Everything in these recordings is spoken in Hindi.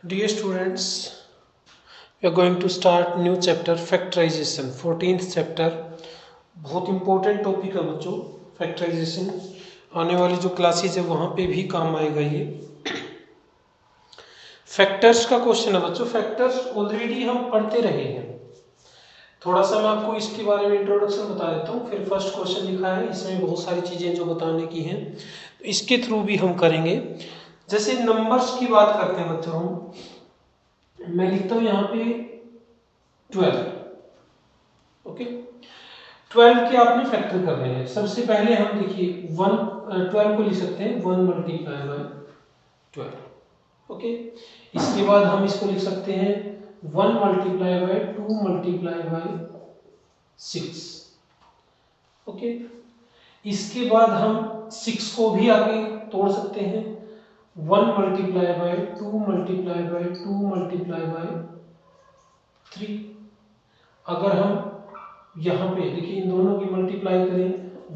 Dear students, we are going to start new chapter factorization 14th chapter। बहुत इंपॉर्टेंट टॉपिक है बच्चों फैक्टराइजेशन। आने वाली जो क्लासेज है वहाँ पे भी काम आएगा ये। फैक्टर्स का क्वेश्चन है बच्चों। फैक्टर्स ऑलरेडी हम पढ़ते रहे हैं। थोड़ा सा मैं आपको इसके बारे में इंट्रोडक्शन बता देता हूँ, फिर फर्स्ट क्वेश्चन लिखा है, इसमें बहुत सारी चीज़ें जो बताने की हैं तो इसके थ्रू भी हम करेंगे। जैसे नंबर्स की बात करते हैं बच्चों, हम मैं लिखता हूँ यहाँ पे 12। ओके, 12 के आपने फैक्टर करने हैं। सबसे पहले हम देखिए 12 को लिख सकते हैं 1 मल्टीप्लाई बाय 12। ओके, इसके बाद हम इसको लिख सकते हैं 1 multiply by 2 multiply by 6। Okay, इसके बाद हम 6 को भी आगे तोड़ सकते हैं 1 multiply by 2 multiply by 2 multiply by 3। अगर हम यहाँ पे देखिए इन दोनों की मल्टीप्लाई करें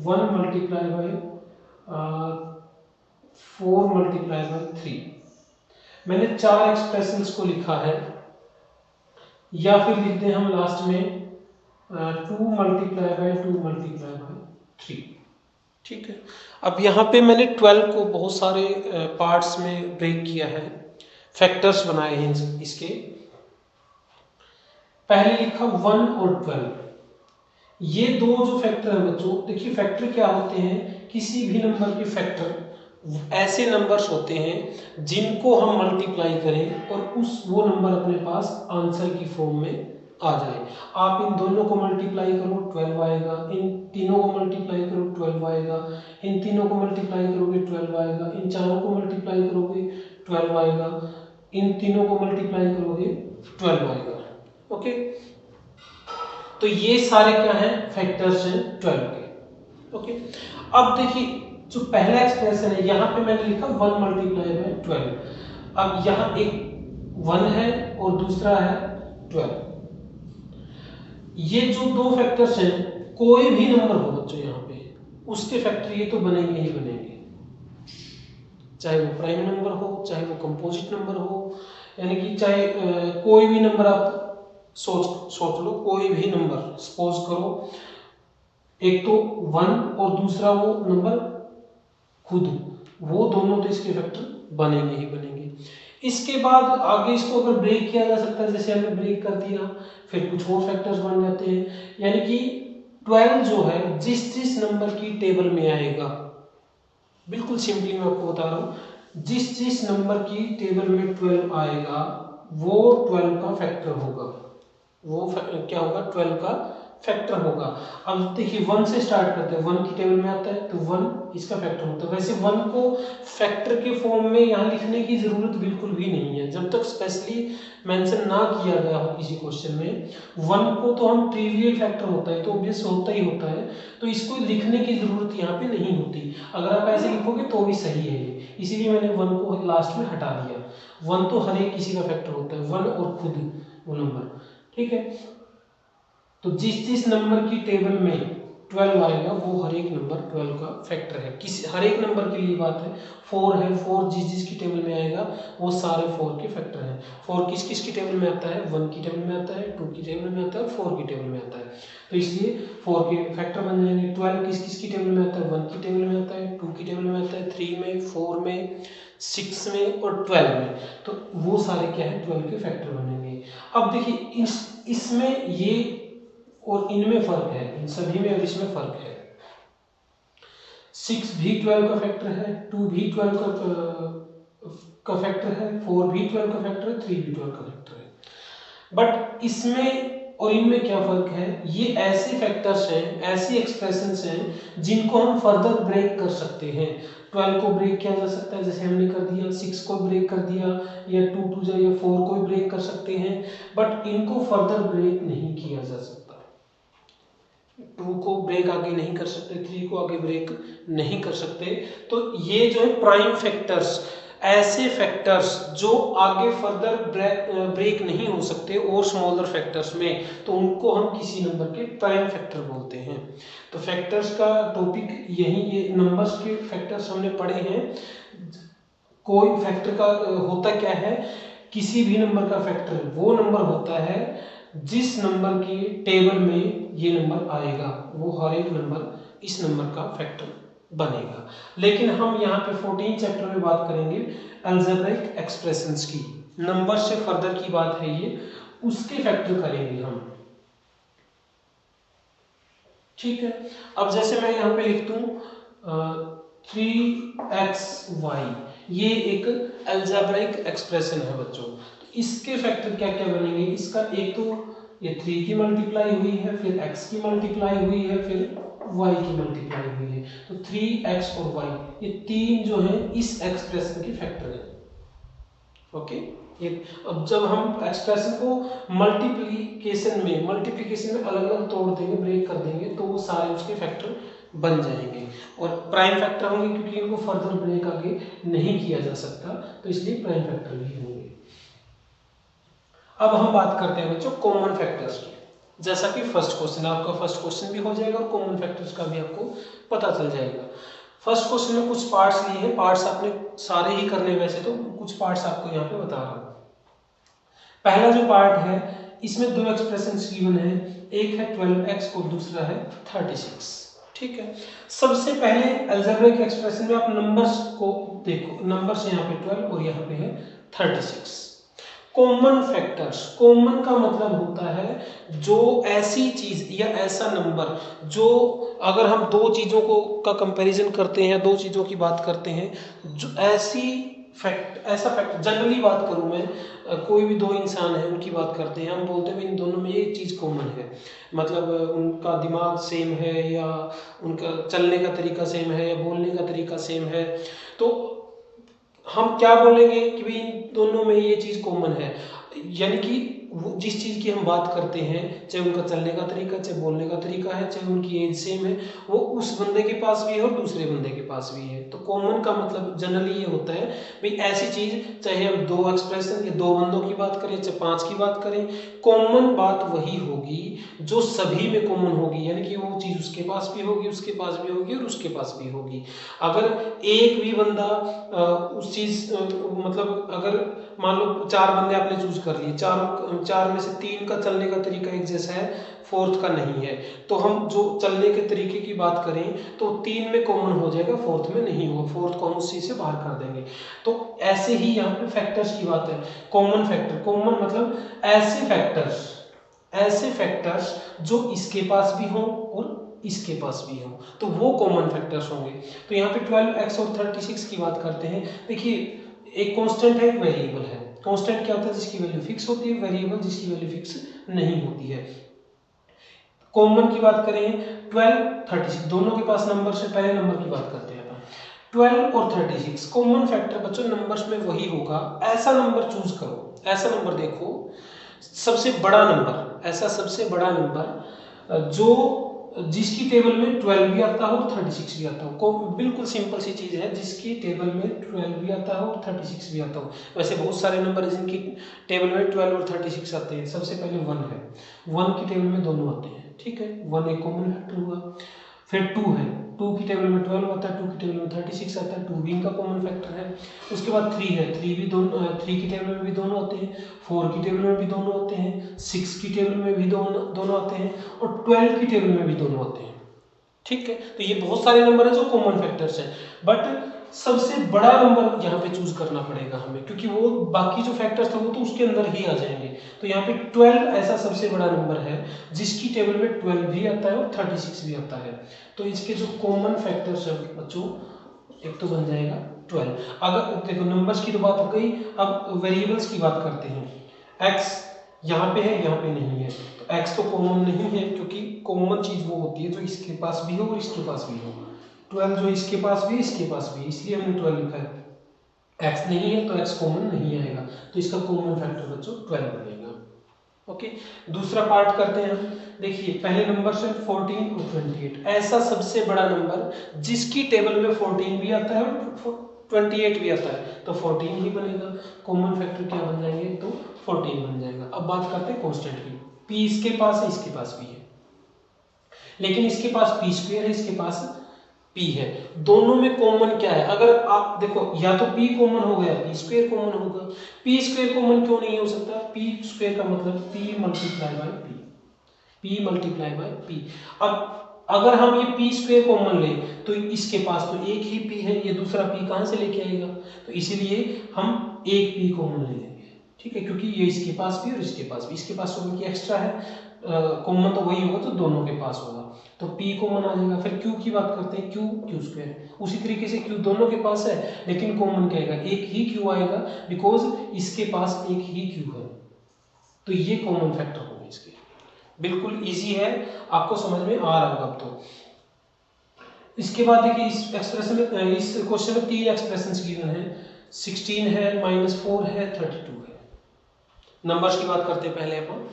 1 मल्टीप्लाई बाय 4 मल्टीप्लाई बाय 3। मैंने 4 एक्सप्रेशंस को लिखा है, या फिर लिखते हैं हम लास्ट में 2 मल्टीप्लाई बाय 2 मल्टीप्लाई बाय 3। ठीक है, अब यहाँ पे मैंने 12 को बहुत सारे पार्ट्स में ब्रेक किया है, फैक्टर्स बनाए हैं इसके। पहले लिखा 1 और 12। ये दो जो फैक्टर है बच्चों, देखिए फैक्टर क्या होते हैं, किसी भी नंबर के फैक्टर ऐसे नंबर्स होते हैं जिनको हम मल्टीप्लाई करें और वो नंबर अपने पास आंसर की फॉर्म में आ जाए। आप इन दोनों को मल्टीप्लाई करो 12 आएगा, इन तीनों को मल्टीप्लाई करो 12 आएगा, इन तीनों को मल्टीप्लाई करोगे 12 आएगा, इन चारों को मल्टीप्लाई करोगे 12 आएगा, इन तीनों को मल्टीप्लाई करोगे 12 आएगा। ओके, तो ये सारे क्या हैं, फैक्टर्स हैं 12 के। ओके, अब देखिए जो पहला एक्सप्रेशन है यहाँ पे मैंने लिखा 1 मल्टीप्लाई बाय 12। अब यहाँ एक 1 है और दूसरा है 12। ये जो दो फैक्टर्स हैं, कोई भी नंबर हो बच्चों यहाँ पे, उसके फैक्टर ये तो बनेंगे ही बनेंगे, चाहे वो प्राइम नंबर हो, चाहे वो कंपोजिट नंबर हो, यानी कि चाहे कोई भी नंबर आप सोच लो, कोई भी नंबर सपोज करो, एक तो 1 और दूसरा वो नंबर खुद, वो दोनों तो इसके फैक्टर बनेंगे ही बनेंगे। इसके बाद आगे इसको अगर ब्रेक किया जा सकता है, जैसे हमने ब्रेक कर दिया, फिर कुछ और फैक्टर्स बन जाते हैं। यानी कि 12 जो है जिस जिस नंबर की टेबल में आएगा, बिल्कुल सिंपली मैं आपको बता रहा हूँ, जिस जिस नंबर की टेबल में 12 आएगा वो 12 का फैक्टर होगा, वो क्या होगा, 12 का फैक्टर होगा। अब देखिए 1 से स्टार्ट करते हैं, 1 की टेबल में आता है तो 1 इसका फैक्टर होता है। वैसे 1 को फैक्टर के फॉर्म में यहाँ लिखने की जरूरत बिल्कुल भी नहीं है, जब तक स्पेशली मेंशन ना किया गया हो किसी क्वेश्चन में। 1 को तो हम ट्रिवियल फैक्टर होता है तो ऑब्वियस होता ही होता है, तो इसको लिखने की जरूरत यहाँ पे नहीं होती। अगर आप ऐसे लिखोगे तो भी सही है ये, इसीलिए मैंने 1 को लास्ट में हटा दिया। 1 तो हर एक किसी का फैक्टर होता है, 1 और खुद वो नंबर। ठीक है, तो जिस जिस नंबर की टेबल में 12 आएगा वो हर एक नंबर 12 का फैक्टर है। किसी हर एक नंबर के लिए बात है। 4 है, 4 जिस जिस की टेबल में आएगा वो सारे 4 के फैक्टर हैं। 4 किस किस की टेबल में आता है, 1 की टेबल में आता है, 2 की टेबल में आता है, 4 की टेबल में आता है, तो इसलिए 4 के फैक्टर बन जाएंगे। 12 किस किस की टेबल में आता है, 1 की टेबल में आता है, 2 की टेबल में आता है, 3 में, 4 में, 6 में और 12 में, तो वो सारे क्या है 12 के फैक्टर बनेंगे। अब देखिए इसमें ये और इनमें फर्क है, इन सभी में और इसमें फर्क है। 6 भी 12 का फैक्टर है, 2 भी 12 का फैक्टर है, 4 भी 12 का फैक्टर है, 3 भी 12 का फैक्टर है। बट इसमें और इनमें क्या फर्क है, ये ऐसे फैक्टर्स हैं, ऐसी एक्सप्रेशंस हैं जिनको हम फर्दर ब्रेक कर सकते हैं। 12 को ब्रेक किया जा सकता है, जैसे हमने कर दिया, 6 को ब्रेक कर दिया, या 2 2 या 4 को ब्रेक कर सकते हैं, बट इनको फर्दर ब्रेक नहीं किया जा सकता। 2 को ब्रेक आगे नहीं कर सकते, 3 को आगे ब्रेक नहीं कर सकते। तो ये जो है प्राइम फैक्टर्स, ऐसे फैक्टर्स जो आगे फर्दर ब्रेक नहीं हो सकते और स्मॉलर फैक्टर्स में, तो उनको हम किसी नंबर के प्राइम फैक्टर बोलते हैं। तो फैक्टर्स का टॉपिक यही, ये नंबर्स के फैक्टर्स हमने पढ़े हैं। कोई फैक्टर का होता क्या है किसी भी नंबर का फैक्टर वो नंबर होता है जिस नंबर के टेबल में ये नंबर आएगा, वो हर एक नंबर इस नंबर का फैक्टर बनेगा। लेकिन हम यहाँ पे 14 चैप्टर में बात करेंगे अलजेब्रिक एक्सप्रेशंस की, नंबर से फर्दर की बात है ये, उसके फैक्टर करेंगे हम। ठीक है, अब जैसे मैं यहाँ पे लिख दूं 3xy, ये एक अलजेब्रिक एक्सप्रेशन है बच्चों। तो इसके फैक्टर क्या क्या बनेंगे, इसका एक तो ये 3 की मल्टीप्लाई हुई है, फिर x की मल्टीप्लाई हुई है, फिर y की मल्टीप्लाई हुई है, तो 3x और y ये तीन जो है इस एक्सप्रेशन के फैक्टर है। ओके, ये अब जब हम एक्सप्रेशन को मल्टीप्लिकेशन में अलग अलग तोड़ देंगे, ब्रेक कर देंगे, तो वो सारे उसके फैक्टर बन जाएंगे और प्राइम फैक्टर होंगे, क्योंकि इनको फर्दर ब्रेक आगे नहीं किया जा सकता, तो इसलिए प्राइम फैक्टर भी होंगे। अब हम बात करते हैं बच्चों कॉमन फैक्टर्स की। जैसा कि फर्स्ट क्वेश्चन, आपका फर्स्ट क्वेश्चन भी हो जाएगा और कॉमन फैक्टर्स का भी आपको पता चल जाएगा। फर्स्ट क्वेश्चन में कुछ पार्ट्स लिए हैं, पार्ट्स आपने सारे ही करने, वैसे तो कुछ पार्ट्स आपको यहाँ पे बता रहा हूँ। पहला जो पार्ट है इसमें दो एक्सप्रेशन गिवन है, एक है 12x और दूसरा है 36। ठीक है, सबसे पहले अलजेब्रिक एक्सप्रेशन में आप नंबर्स को देखो, नंबर्स यहाँ पे 12 और यहाँ पे है 36। कॉमन फैक्टर्स, कॉमन का मतलब होता है जो ऐसी चीज या ऐसा नंबर जो अगर हम दो चीजों को का कंपैरिजन करते हैं, दो चीजों की बात करते हैं, जो ऐसा फैक्ट जनरली बात करूं मैं, कोई भी दो इंसान है उनकी बात करते हैं, हम बोलते हैं इन दोनों में ये चीज कॉमन है, मतलब उनका दिमाग सेम है या उनका चलने का तरीका सेम है या बोलने का तरीका सेम है, तो हम क्या बोलेंगे कि भाई इन दोनों में ये चीज कॉमन है। यानी कि वो जिस चीज की हम बात करते हैं, चाहे उनका चलने का तरीका, चाहे बोलने का तरीका है, चाहे उनकी एज सेम है, वो उस बंदे के पास भी है और दूसरे बंदे के पास भी है। तो कॉमन का मतलब जनरली ये होता है भाई ऐसी चीज, चाहे हम दो एक्सप्रेशन या दो बंदों की बात करें, चाहे 5 की बात करें, कॉमन बात वही होगी जो सभी में कॉमन होगी। यानी कि वो चीज उसके पास भी होगी, उसके पास भी होगी और उसके पास भी होगी। अगर एक भी बंदा उस चीज मतलब अगर मान लो 4 बंदे आपने चूज कर लिए, चार में से 3 का चलने का तरीका एक जैसा है, फोर्थ का नहीं है, तो हम जो चलने के तरीके की बात करें तो 3 में कॉमन हो जाएगा, फोर्थ में नहीं होगा, फोर्थ को हम उस चीज से बाहर कर देंगे। तो ऐसे ही यहाँ पे फैक्टर्स की बात है, कॉमन फैक्टर, कॉमन मतलब ऐसे फैक्टर्स जो इसके पास भी हों और इसके पास भी हो, तो वो कॉमन फैक्टर्स होंगे। तो यहाँ पे 12x और 36 की बात करते हैं। देखिए एक कांस्टेंट है, एक वेरिएबल है। कांस्टेंट क्या होता है, जिसकी वैल्यू फिक्स होती है, वेरिएबल जिसकी वैल्यू फिक्स नहीं होती है। कॉमन की बात करें 12 36, दोनों के पास नंबर से पहले नंबर की बात करते हैं। 12 और 36 कॉमन फैक्टर बच्चों नंबर्स में वही होगा। ऐसा नंबर चूज करो, ऐसा नंबर देखो, सबसे बड़ा नंबर, ऐसा सबसे बड़ा नंबर जो जिसकी टेबल में 12 भी आता हो और 36 भी आता हो। बिल्कुल सिंपल सी चीज है, जिसकी टेबल में 12 भी आता हो और 36 भी आता हो। वैसे बहुत सारे नंबर जिनकी टेबल में 12 और 36 आते हैं। सबसे पहले 1 है, 1 की टेबल में दोनों आते हैं, ठीक है, 1 एक कॉमन फैक्टर हुआ। फिर 2 है, 2 की टेबल में 12 आता है, 2 की टेबल में 36 आता है, 2 भी इनका कॉमन फैक्टर है। उसके बाद 3 है, 3 भी दोनों, 3 की टेबल में भी दोनों आते हैं, 4 की टेबल में भी दोनों आते हैं, 6 की टेबल में भी दोनों आते हैं और 12 की टेबल में भी दोनों आते हैं। ठीक है, तो ये बहुत सारे नंबर है जो कॉमन फैक्टर्स हैं, बट सबसे बड़ा नंबर यहाँ पे चूज करना पड़ेगा हमें, क्योंकि वो बाकी जो फैक्टर्स थे वो तो उसके अंदर ही आ जाएंगे। तो यहाँ पे 12 ऐसा सबसे बड़ा नंबर है जिसकी टेबल में 12 भी आता है और 36 भी आता है। तो इसके जो कॉमन फैक्टर्स है बच्चों, एक तो बन जाएगा 12। अगर देखो नंबर्स की तो बात हो गई, अब वेरिएबल्स की बात करते हैं। x यहाँ पे है, यहाँ पे नहीं है, तो x तो कॉमन नहीं है, क्योंकि कॉमन चीज वो होती है जो इसके पास भी हो और इसके पास भी हो। 12 जो इसके पास भी इसके पास भी, इसलिए हमने 12 लिखा है। x नहीं है तो x कॉमन नहीं आएगा, तो इसका कॉमन फैक्टर बच्चों 12 बनेगा। ओके, दूसरा पार्ट करते हैं हम। देखिए पहले नंबर से 14 और 28, ऐसा सबसे बड़ा नंबर जिसकी टेबल में 14 भी आता है और 28 भी आता है, तो 14 ही बनेगा। कॉमन फैक्टर क्या बन जाएंगे, तो 14 बन जाएगा। अब बात करते हैं कांस्टेंट की। p इसके पास है, इसके पास भी है, लेकिन इसके पास p स्क्वायर है, इसके पास p है। दोनों में कॉमन क्या है? अगर आप देखो या तो p कॉमन हो गया, p स्क्वायर कॉमन होगा। p स्क्वायर कॉमन क्यों नहीं हो सकता? p स्क्वायर का मतलब p multiply by p, p multiply by p। अब अगर हम ये p स्क्वायर कॉमन लें तो इसके पास तो एक ही p है, ये दूसरा p कहाँ से लेके आएगा? तो इसीलिए हम एक p कॉमन ले लेंगे, ठीक है, क्योंकि ये इसके पास भी और इसके पास भी, इसके पास तो बल्कि एक्स्ट्रा है, कॉमन तो वही होगा तो दोनों के पास होगा, तो p कॉमन आ जाएगा। फिर q की बात करते हैं, q स्क्वायर, उसी तरीके से q दोनों के पास है लेकिन कॉमन क्या आएगा? एक ही q आएगा, बिकॉज इसके पास एक ही q है, तो ये कॉमन फैक्टर होंगे इसके। बिल्कुल इजी है, आपको समझ में आ रहा होगा अब तो। इसके बाद देखिए इस एक्सप्रेशन में, इस क्वेश्चन में 3 एक्सप्रेशंस गिवन है, 16 है, -4 है, 32 है। नंबर्स की बात करते हैं पहले अपन।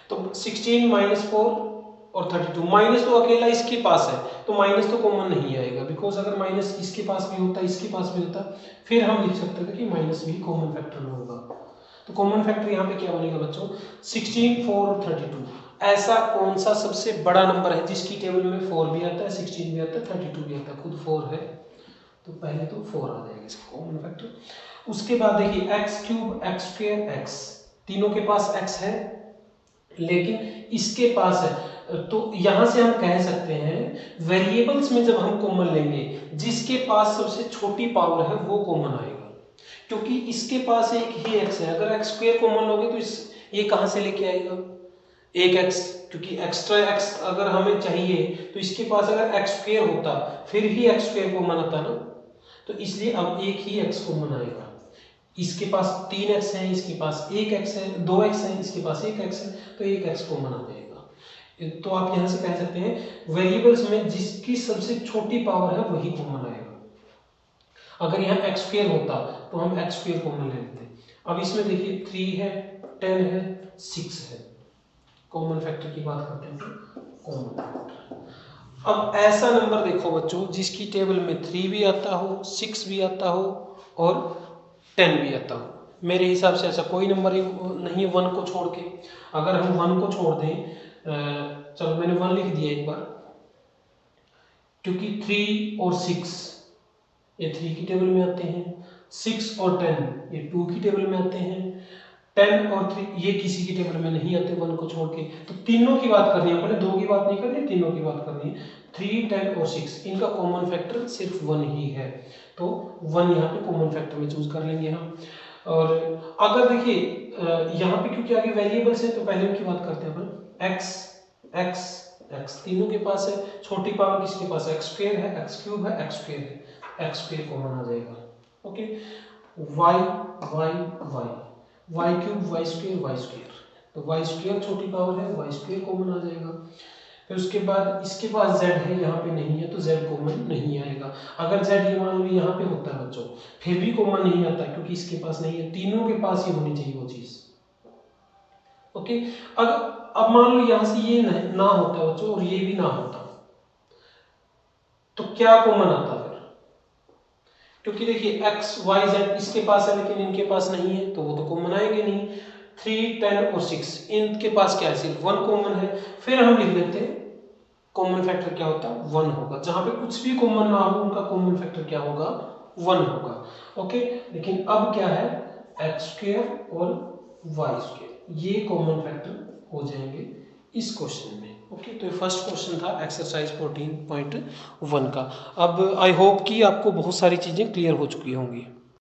तो 16 -4 और 32, माइनस तो अकेला इसके पास है तो माइनस तो कॉमन नहीं आएगा, बिकॉज अगर माइनस इसके पास भी होता, इसके पास भी होता, फिर हम लिख सकते थे कि माइनस भी कॉमन फैक्टर में होगा। तो कॉमन फैक्टर यहाँ पे क्या बनेगा बच्चों? 16, 4 और 32। ऐसा कौन सा सबसे बड़ा नंबर है जिसकी टेबल में 4 भी आता है, 16 भी आता है, 32 भी आता है, खुद 4 है, तो पहले तो 4 आ जाएगा इसका कॉमन फैक्टर। उसके बाद देखिए x³ x² x, तीनों के पास x है लेकिन इसके पास है, तो यहां से हम कह सकते हैं वेरिएबल्स में जब हम कॉमन लेंगे जिसके पास सबसे छोटी पावर है वो कॉमन आएगा, क्योंकि इसके पास एक ही x है। अगर x² कॉमन लोगे तो इस ये कहां से लेके आएगा? एक x, क्योंकि एक्स्ट्रा x अगर हमें चाहिए तो इसके पास अगर x² होता फिर ही x² कॉमन आता ना, तो इसलिए अब एक ही x कॉमन आएगा। इसके पास 3x है, इसके पास 1x है, 2x है, इसके पास 1x है, तो 1x कॉमन आ जाएगा। तो आप यहां से कह सकते हैं वेरिएबल्स में जिसकी सबसे छोटी पावर है वही कॉमन आएगा। अगर यहाँ x² होता तो हम x² कॉमन ले लेते। अब इसमें देखिए 3 है, 10 है, 6 है, कॉमन फैक्टर की बात करते हैं तो कॉमन फैक्टर। अब ऐसा नंबर देखो बच्चों जिसकी टेबल में 3 भी आता हो, 6 भी आता हो और 10 भी आता हो। मेरे हिसाब से ऐसा कोई नंबर नहीं है 1 को छोड़ के। अगर हम 1 को छोड़ दें, चलो मैंने 1 लिख दिया एक बार, क्योंकि 3 और 6 ये 3 की टेबल में आते हैं, 6 और 10 ये 2 की टेबल में आते हैं, 10 और 3 ये किसी की टेबल में नहीं आते 1 को छोड़ के। तो तीनों की बात करनी है, अपने 2 की बात नहीं करनी, तीनों की बात करनी है। 3, 10 और 6 इनका कॉमन फैक्टर सिर्फ 1 ही है, तो 1 यहाँ पे कॉमन फैक्टर में चूज कर लेंगे हम। और अगर देखिए यहाँ पे क्योंकि आगे वेरिएबल्स है तो पहले उनकी बात करते हैं अपन। x x x तीनों के पास है, छोटी पावर किसके पास है? x² है, x³ है, x² है, x² कॉमन आ जाएगा। Okay, y y y y³ y² तो y² छोटी पावर है, y² कॉमन आ जाएगा। फिर उसके बाद इसके पास z है, यहाँ पे नहीं है तो z कॉमन नहीं आएगा। अगर z ये मान लो यहाँ पे होता है बच्चों फिर भी कॉमन नहीं आता क्योंकि इसके पास नहीं है, तीनों के पास ही होनी चाहिए वो चीज। ओके, अब मान लो यहाँ से ये ना होता बच्चों और ये भी ना होता तो क्या कॉमन आता फिर? क्योंकि देखिए x y z इसके पास है लेकिन इनके पास नहीं है तो वो तो कॉमन आएंगे नहीं। 3, 10 और 6 इनके पास क्या है? सिर्फ 1 कॉमन है। फिर हम लिख देते हैं कॉमन फैक्टर क्या होता है? 1 होगा। जहां पे कुछ भी कॉमन ना हो उनका कॉमन फैक्टर क्या होगा? 1 होगा। ओके, लेकिन अब क्या है? x² और y² ये कॉमन फैक्टर हो जाएंगे इस क्वेश्चन में। ओके, तो ये फर्स्ट क्वेश्चन था एक्सरसाइज 14.1 का। अब आई होप कि आपको बहुत सारी चीजें क्लियर हो चुकी होंगी।